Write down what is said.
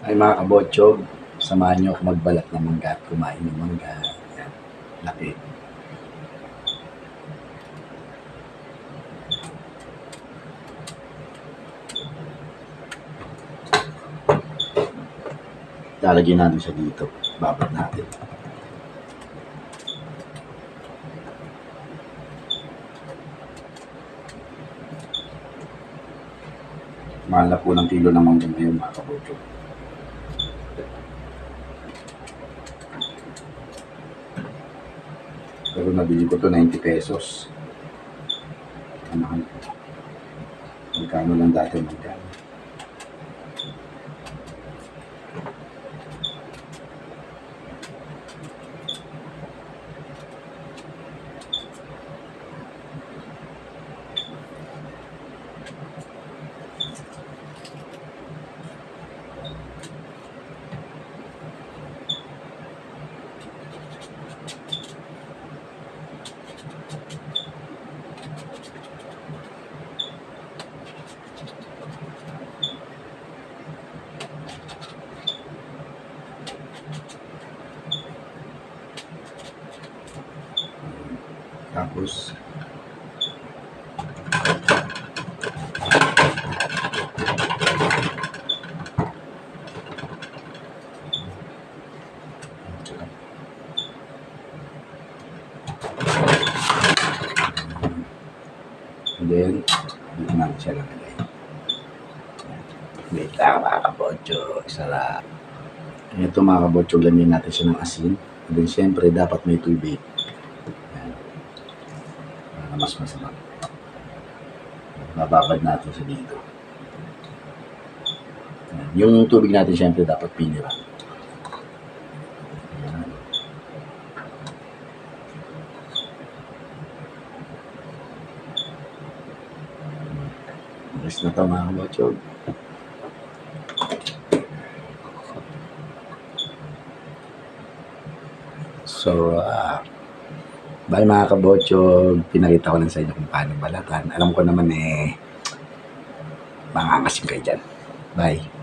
Ay mga kabotsog, samahan niyo ako magbalat ng mangga at kumain ng mangga. Yan, laki. Lalagyan natin siya dito. Babat natin. Mahal na po ng kilo ng mangga ngayon mga kabotsog. Pero nabili ko to 90 pesos. Mahal. Magkano lang dati magkano. Tapos and then dito natin siya lalagay. Wait lang mga kabotsog, sarap. Ito mga kabotsog, lagyan natin siya ng asin. And then syempre dapat may tubig. Mas masarap. Bababad natin sa dito. Yung tubig natin syempre dapat piniran. Alis na ito mga kabotsog. So, bye mga kabotsog, pinakita ko lang sa inyo kung paano balatan. Alam ko naman mangangasim kayo dyan. Bye.